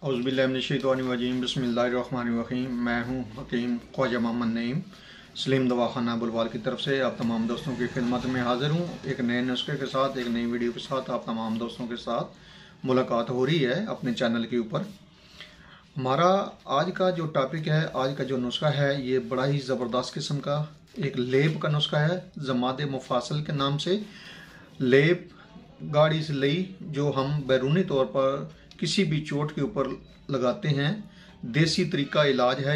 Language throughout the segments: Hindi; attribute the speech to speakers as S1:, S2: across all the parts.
S1: औज़ुबिल्लाहिमिनश्शैतानिर्रजीम बिस्मिल्लाहिर्रहमानिर्रहीम। मैं हूँ हकीम ख्वाजा मोहम्मद नईम सलीम दवाखाना बुलवाल की तरफ से आप तमाम दोस्तों की खिदमत में हाज़िर हूँ। एक नए नुस्खे के साथ, एक नई वीडियो के साथ आप तमाम दोस्तों के साथ मुलाकात हो रही है अपने चैनल के ऊपर। हमारा आज का जो टॉपिक है, आज का जो नुस्खा है, ये बड़ा ही ज़बरदस्त किस्म का एक लेप का नुस्खा है, ज़माद मुफासल के नाम से। लेप गाड़ी से लई जो हम बैरूनी तौर पर किसी भी चोट के ऊपर लगाते हैं, देसी तरीका इलाज है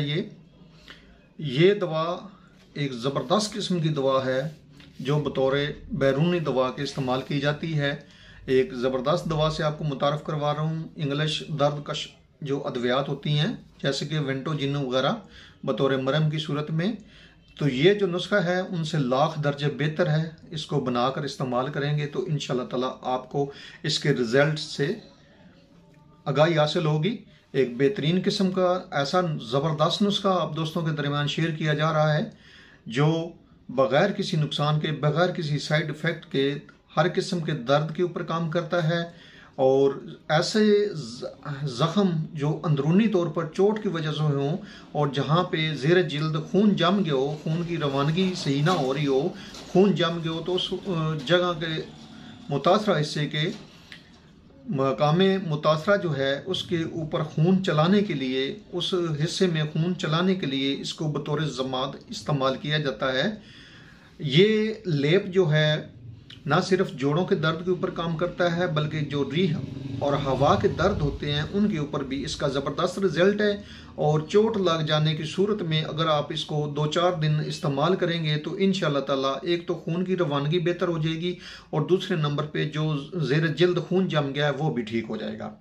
S1: ये दवा एक ज़बरदस्त किस्म की दवा है जो बतौर बैरूनी दवा के इस्तेमाल की जाती है। एक ज़बरदस्त दवा से आपको मुतारफ़ करवा रहा हूँ। इंग्लिश दर्द कश जो अद्वियात होती हैं जैसे कि वेंटोजिन वगैरह बतौर मरहम की सूरत में, तो ये जो नुस्खा है उनसे लाख दर्जे बेहतर है। इसको बनाकर इस्तेमाल करेंगे तो इंशाअल्लाह ताला आपको इसके रिज़ल्ट से आगाही हासिल होगी। एक बेहतरीन किस्म का ऐसा ज़बरदस्त नुस्खा आप दोस्तों के दरमियान शेयर किया जा रहा है जो बग़ैर किसी नुकसान के, बग़ैर किसी साइड इफ़ेक्ट के हर किस्म के दर्द के ऊपर काम करता है। और ऐसे ज़ख़म जो अंदरूनी तौर पर चोट की वजह से हों और जहाँ पे ज़ेर जिल्द खून जम गया हो, खून की रवानगी सही ना हो रही हो, खून जम गया हो, तो उस जगह के मुतासरा हिस्से के मकामे मुतासरा जो है उसके ऊपर खून चलाने के लिए, उस हिस्से में खून चलाने के लिए इसको बतौर ज़माद इस्तेमाल किया जाता है। ये लेप जो है ना सिर्फ जोड़ों के दर्द के ऊपर काम करता है बल्कि जो रीह और हवा के दर्द होते हैं उनके ऊपर भी इसका ज़बरदस्त रिज़ल्ट है। और चोट लग जाने की सूरत में अगर आप इसको 2-4 दिन इस्तेमाल करेंगे तो इंशाअल्लाह ताला एक तो खून की रवानगी बेहतर हो जाएगी और दूसरे नंबर पे जो ज़ेर जिल्द खून जम गया है वो भी ठीक हो जाएगा।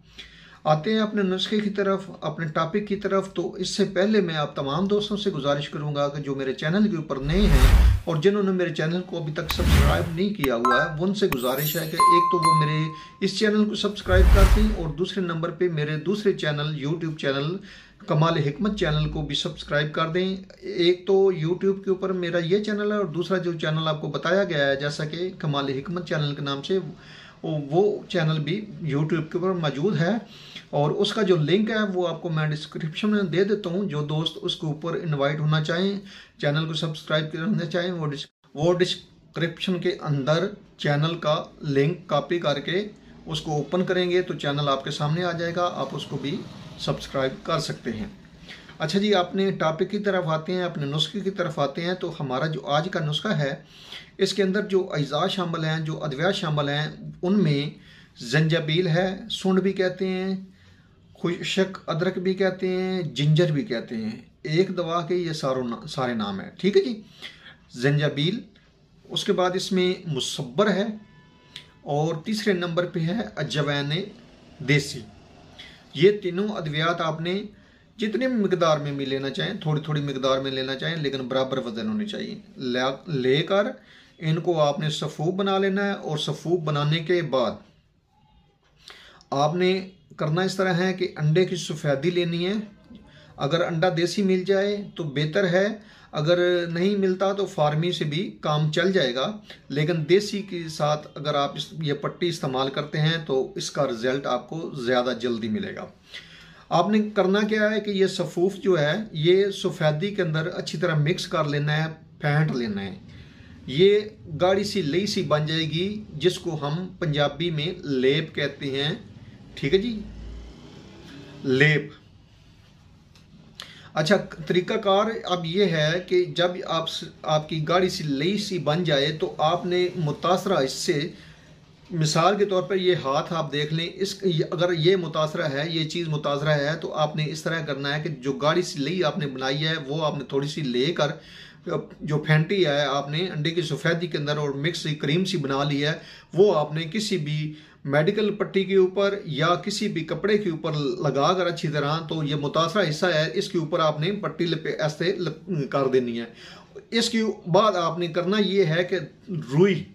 S1: आते हैं अपने नुस्खे की तरफ, अपने टॉपिक की तरफ। तो इससे पहले मैं आप तमाम दोस्तों से गुजारिश करूंगा कि जो मेरे चैनल के ऊपर नए हैं और जिन्होंने मेरे चैनल को अभी तक सब्सक्राइब नहीं किया हुआ है, उनसे गुजारिश है कि एक तो वो मेरे इस चैनल को सब्सक्राइब कर दें और दूसरे नंबर पे मेरे दूसरे चैनल यूट्यूब चैनल कमाल हिकमत चैनल को भी सब्सक्राइब कर दें। एक तो यूट्यूब के ऊपर मेरा ये चैनल है और दूसरा जो चैनल आपको बताया गया है जैसा कि कमाल हिकमत चैनल के नाम से, वो चैनल भी यूट्यूब के ऊपर मौजूद है और उसका जो लिंक है वो आपको मैं डिस्क्रिप्शन में दे देता हूँ। जो दोस्त उसके ऊपर इनवाइट होना चाहें, चैनल को सब्सक्राइब करना चाहें, वो डिस्क्रिप्शन के अंदर चैनल का लिंक कॉपी करके उसको ओपन करेंगे तो चैनल आपके सामने आ जाएगा, आप उसको भी सब्सक्राइब कर सकते हैं। अच्छा जी, अपने टॉपिक की तरफ आते हैं, अपने नुस्खे की तरफ आते हैं। तो हमारा जो आज का नुस्खा है इसके अंदर जो अज्जा शामिल हैं, जो अद्वियात शामिल हैं, उनमें जंजाबील है, सूंड भी कहते हैं, खुशक अदरक भी कहते हैं, जिंजर भी कहते हैं। एक दवा के ये सारे नाम हैं, ठीक है जी। जंजाबील, उसके बाद इसमें मुसब्बर है और तीसरे नंबर पे है अजवैन देसी। ये तीनों अद्वियात आपने जितने मिकदार में भी लेना चाहें, थोड़ी थोड़ी मिकदार में लेना चाहें लेकिन बराबर वजन होनी चाहिए, लेकर इनको आपने सफ़ूफ बना लेना है। और सफ़ूफ बनाने के बाद आपने करना इस तरह है कि अंडे की सफ़ेदी लेनी है। अगर अंडा देसी मिल जाए तो बेहतर है, अगर नहीं मिलता तो फार्मी से भी काम चल जाएगा, लेकिन देसी के साथ अगर आप ये पट्टी इस्तेमाल करते हैं तो इसका रिज़ल्ट आपको ज़्यादा जल्दी मिलेगा। आपने करना क्या है कि ये सफ़ूफ जो है ये सफ़ेदी के अंदर अच्छी तरह मिक्स कर लेना है, फेंट लेना है। ये गाढ़ी सी लई सी बन जाएगी जिसको हम पंजाबी में लेप कहते हैं, ठीक है जी, लेप। अच्छा, तरीकाकार अब ये है कि जब आपकी गाढ़ी सी लई सी बन जाए तो आपने मुतासरा हिस्से, मिसाल के तौर पर ये हाथ आप देख लें, अगर ये मुतासरा है, ये चीज़ मुतासरा है तो आपने इस तरह करना है कि जो गाढ़ी सी लई आपने बनाई है वो आपने थोड़ी सी लेकर जो फेंटी है आपने अंडे की सफ़ेदी के अंदर और मिक्स क्रीम सी बना ली है, वो आपने किसी भी मेडिकल पट्टी के ऊपर या किसी भी कपड़े के ऊपर लगा कर अच्छी तरह, तो ये मुतासरा हिस्सा है इसके ऊपर आपने पट्टी ऐसे कर देनी है। इसके बाद आपने करना ये है कि रुई,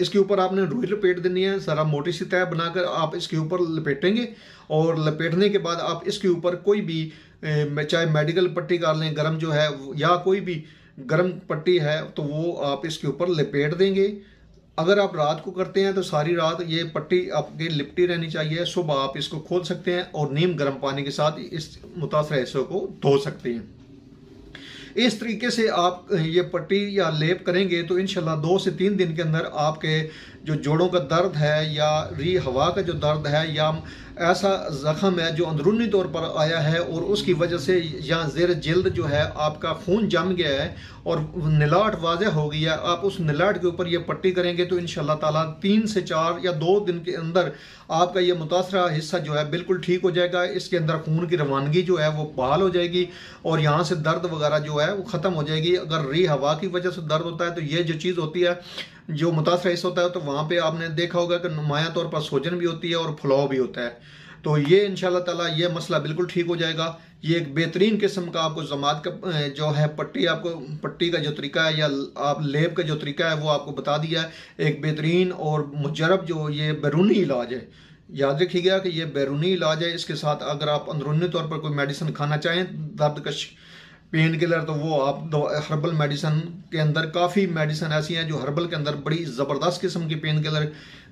S1: इसके ऊपर आपने रुई लपेट देनी है, सारा मोटी सी तय बनाकर आप इसके ऊपर लपेटेंगे। और लपेटने के बाद आप इसके ऊपर कोई भी चाहे मेडिकल पट्टी कर लें गर्म जो है, या कोई भी गर्म पट्टी है तो वो आप इसके ऊपर लपेट देंगे। अगर आप रात को करते हैं तो सारी रात ये पट्टी आपकी लिपटी रहनी चाहिए। सुबह आप इसको खोल सकते हैं और नीम गर्म पानी के साथ इस मुतासर हिस्से को धो सकते हैं। इस तरीके से आप ये पट्टी या लेप करेंगे तो इंशाल्लाह 2 से 3 दिन के अंदर आपके जो जोड़ों का दर्द है या री हवा का जो दर्द है या ऐसा ज़ख़म है जो अंदरूनी तौर पर आया है और उसकी वजह से यहाँ ज़ेर जल्द जो है आपका खून जम गया है और निलाट वाज़ह हो गई है, आप उस निलाट के ऊपर ये पट्टी करेंगे तो इंशाल्लाह ताला 3 से 4 या 2 दिन के अंदर आपका ये मुतासरा हिस्सा जो है बिल्कुल ठीक हो जाएगा। इसके अंदर खून की रवानगी जो है वो बहाल हो जाएगी और यहाँ से दर्द वगैरह जो है वो ख़त्म हो जाएगी। अगर री हवा की वजह से दर्द होता है तो ये जो चीज़ होती है, जो मुतासरा हिस्सा होता है, तो वहाँ पे आपने देखा होगा कि नुमाया तौर पर सोजन भी होती है और फुलाव भी होता है। तो ये इंशाल्लाह ताला ये मसला बिल्कुल ठीक हो जाएगा। ये एक बेहतरीन किस्म का आपको जमात का जो है पट्टी, आपको पट्टी का जो तरीका है या आप लेप का जो तरीका है वो आपको बता दिया है। एक बेहतरीन और मुजरब जो ये बैरूनी इलाज है, याद रखिएगा कि ये बैरूनी इलाज है। इसके साथ अगर आप अंदरूनी तौर पर कोई मेडिसिन खाना चाहें, दर्दकश पेन किलर, तो वो आप हर्बल मेडिसिन के अंदर काफ़ी मेडिसिन ऐसी हैं जो हर्बल के अंदर बड़ी ज़बरदस्त किस्म की पेन किलर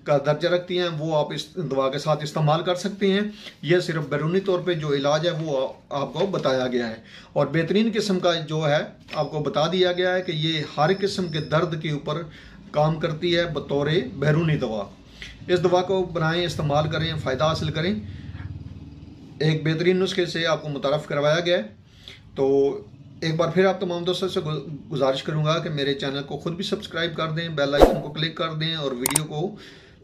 S1: का दर्जा रखती हैं, वो आप इस दवा के साथ इस्तेमाल कर सकते हैं। यह सिर्फ बैरूनी तौर पे जो इलाज है वो आपको बताया गया है और बेहतरीन किस्म का जो है आपको बता दिया गया है कि ये हर किस्म के दर्द के ऊपर काम करती है बतौर बैरूनी दवा। इस दवा को बनाएं, इस्तेमाल करें, फ़ायदा हासिल करें। एक बेहतरीन नुस्खे से आपको मुतारफ़ करवाया गया है। तो एक बार फिर आप तमाम दोस्तों से गुजारिश करूंगा कि मेरे चैनल को खुद भी सब्सक्राइब कर दें, बेल आइकन को क्लिक कर दें और वीडियो को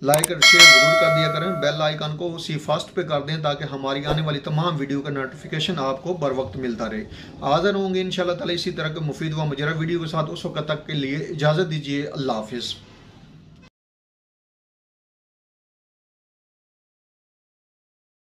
S1: लाइक और शेयर ज़रूर कर दिया करें। बेल आइकन को उसी फास्ट पे कर दें ताकि हमारी आने वाली तमाम वीडियो का नोटिफिकेशन आपको बर वक्त मिलता रहे। हाज़िर होंगे इंशाल्लाह ताला इसी तरह के मुफीद व मुजरब वीडियो के साथ। उस वक्त तक के लिए इजाज़त दीजिए। अल्लाह हाफिज़।